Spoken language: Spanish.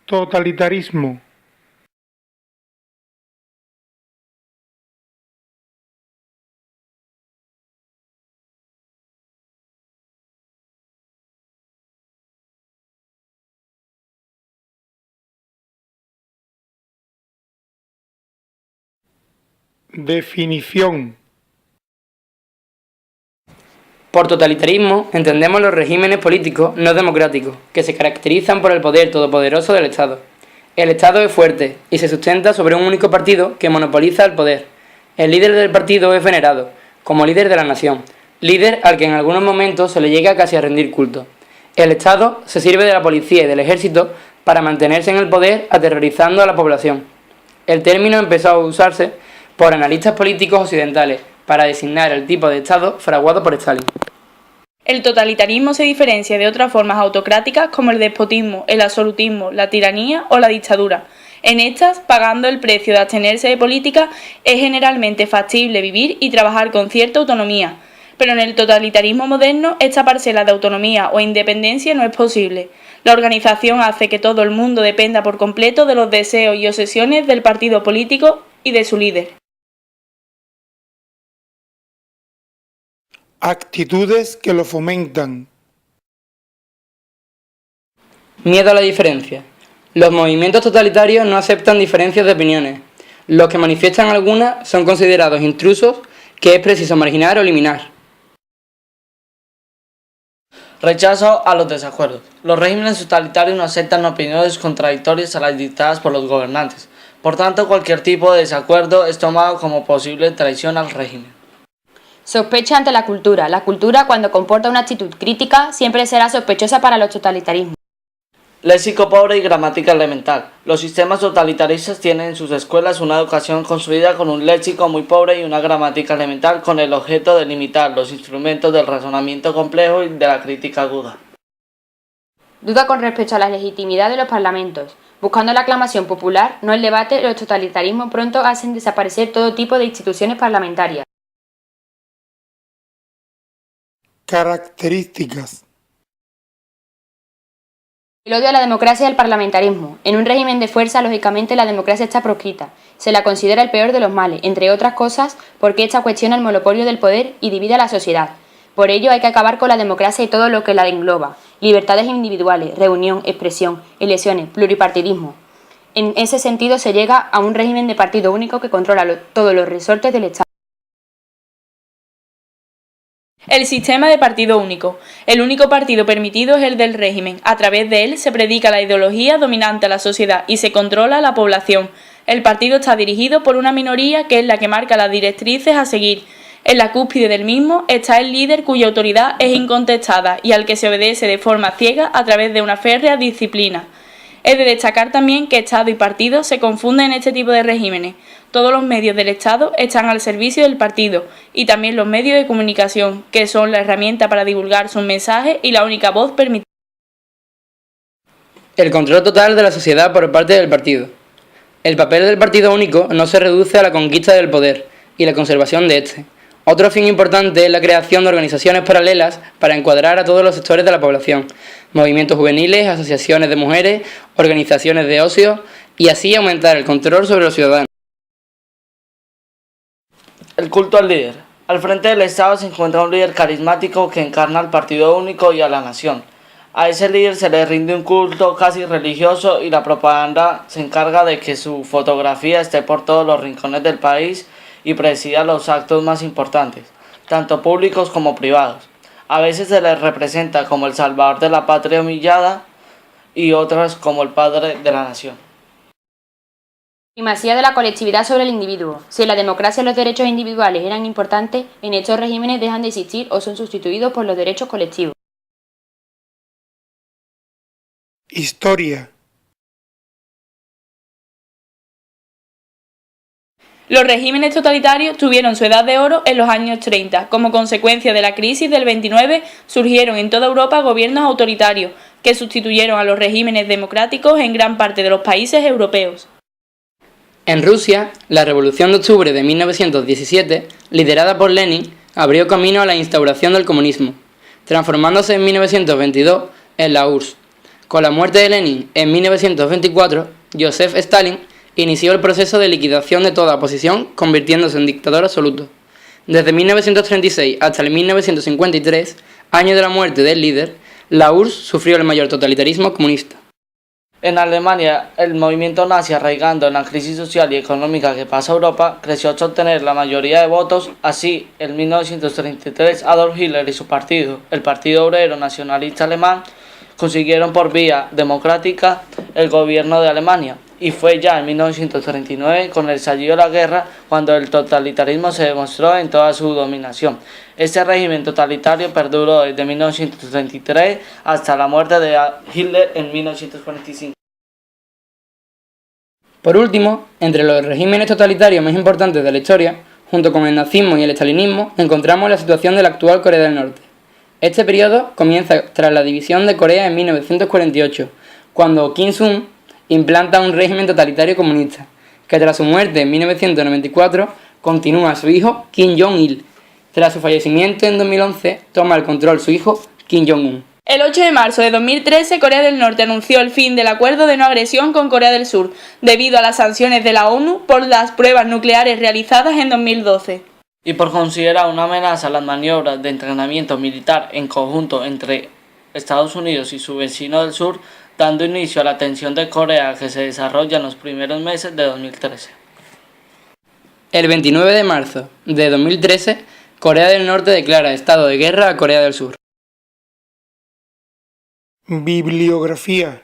Totalitarismo. Definición. Por totalitarismo entendemos los regímenes políticos no democráticos, que se caracterizan por el poder todopoderoso del Estado. El Estado es fuerte y se sustenta sobre un único partido que monopoliza el poder. El líder del partido es venerado, como líder de la nación, líder al que en algunos momentos se le llega casi a rendir culto. El Estado se sirve de la policía y del ejército para mantenerse en el poder aterrorizando a la población. El término empezó a usarse por analistas políticos occidentales para designar el tipo de Estado fraguado por Stalin. El totalitarismo se diferencia de otras formas autocráticas como el despotismo, el absolutismo, la tiranía o la dictadura. En estas, pagando el precio de abstenerse de política, es generalmente factible vivir y trabajar con cierta autonomía. Pero en el totalitarismo moderno, esta parcela de autonomía o independencia no es posible. La organización hace que todo el mundo dependa por completo de los deseos y obsesiones del partido político y de su líder. Actitudes que lo fomentan. Miedo a la diferencia. Los movimientos totalitarios no aceptan diferencias de opiniones. Los que manifiestan algunas son considerados intrusos que es preciso marginar o eliminar. Rechazo a los desacuerdos. Los regímenes totalitarios no aceptan opiniones contradictorias a las dictadas por los gobernantes. Por tanto, cualquier tipo de desacuerdo es tomado como posible traición al régimen. Sospecha ante la cultura. La cultura, cuando comporta una actitud crítica, siempre será sospechosa para los totalitarismos. Léxico pobre y gramática elemental. Los sistemas totalitaristas tienen en sus escuelas una educación construida con un léxico muy pobre y una gramática elemental con el objeto de limitar los instrumentos del razonamiento complejo y de la crítica aguda. Duda con respecto a la legitimidad de los parlamentos. Buscando la aclamación popular, no el debate, los totalitarismos pronto hacen desaparecer todo tipo de instituciones parlamentarias. Características. El odio a la democracia y al parlamentarismo. En un régimen de fuerza, lógicamente, la democracia está proscrita. Se la considera el peor de los males, entre otras cosas, porque ésta cuestiona el monopolio del poder y divide a la sociedad. Por ello, hay que acabar con la democracia y todo lo que la engloba. Libertades individuales, reunión, expresión, elecciones, pluripartidismo. En ese sentido, se llega a un régimen de partido único que controla todos los resortes del Estado. El sistema de partido único. El único partido permitido es el del régimen. A través de él se predica la ideología dominante a la sociedad y se controla a la población. El partido está dirigido por una minoría que es la que marca las directrices a seguir. En la cúspide del mismo está el líder cuya autoridad es incontestada y al que se obedece de forma ciega a través de una férrea disciplina. Es de destacar también que Estado y partido se confunden en este tipo de regímenes. Todos los medios del Estado están al servicio del partido y también los medios de comunicación, que son la herramienta para divulgar sus mensajes y la única voz permitida. El control total de la sociedad por parte del partido. El papel del partido único no se reduce a la conquista del poder y la conservación de este. Otro fin importante es la creación de organizaciones paralelas para encuadrar a todos los sectores de la población, movimientos juveniles, asociaciones de mujeres, organizaciones de ocio y así aumentar el control sobre los ciudadanos. El culto al líder. Al frente del Estado se encuentra un líder carismático que encarna al partido único y a la nación. A ese líder se le rinde un culto casi religioso y la propaganda se encarga de que su fotografía esté por todos los rincones del país y presida los actos más importantes, tanto públicos como privados. A veces se le representa como el salvador de la patria humillada y otras como el padre de la nación. Primacía de la colectividad sobre el individuo. Si la democracia y los derechos individuales eran importantes, en estos regímenes dejan de existir o son sustituidos por los derechos colectivos. Historia. Los regímenes totalitarios tuvieron su edad de oro en los años 30. Como consecuencia de la crisis del 29, surgieron en toda Europa gobiernos autoritarios que sustituyeron a los regímenes democráticos en gran parte de los países europeos. En Rusia, la Revolución de Octubre de 1917, liderada por Lenin, abrió camino a la instauración del comunismo, transformándose en 1922 en la URSS, Con la muerte de Lenin en 1924, Joseph Stalin inició el proceso de liquidación de toda oposición, convirtiéndose en dictador absoluto. Desde 1936 hasta el 1953, año de la muerte del líder, la URSS sufrió el mayor totalitarismo comunista. En Alemania, el movimiento nazi, arraigando en la crisis social y económica que pasa a Europa, creció hasta obtener la mayoría de votos. Así, en 1933, Adolf Hitler y su partido, el Partido Obrero Nacionalista Alemán, consiguieron por vía democrática el gobierno de Alemania. Y fue ya en 1939, con el estallido de la guerra, cuando el totalitarismo se demostró en toda su dominación. Este régimen totalitario perduró desde 1933 hasta la muerte de Hitler en 1945. Por último, entre los regímenes totalitarios más importantes de la historia, junto con el nazismo y el estalinismo, encontramos la situación de la actual Corea del Norte. Este periodo comienza tras la división de Corea en 1948, cuando Kim Il-sung implanta un régimen totalitario comunista, que tras su muerte en 1994 continúa a su hijo Kim Jong-il. Tras su fallecimiento en 2011, toma el control su hijo Kim Jong-un. El 8 de marzo de 2013, Corea del Norte anunció el fin del acuerdo de no agresión con Corea del Sur, debido a las sanciones de la ONU por las pruebas nucleares realizadas en 2012. Y por considerar una amenaza las maniobras de entrenamiento militar en conjunto entre Estados Unidos y su vecino del sur, dando inicio a la tensión de Corea que se desarrolla en los primeros meses de 2013. El 29 de marzo de 2013, Corea del Norte declara estado de guerra a Corea del Sur. Bibliografía.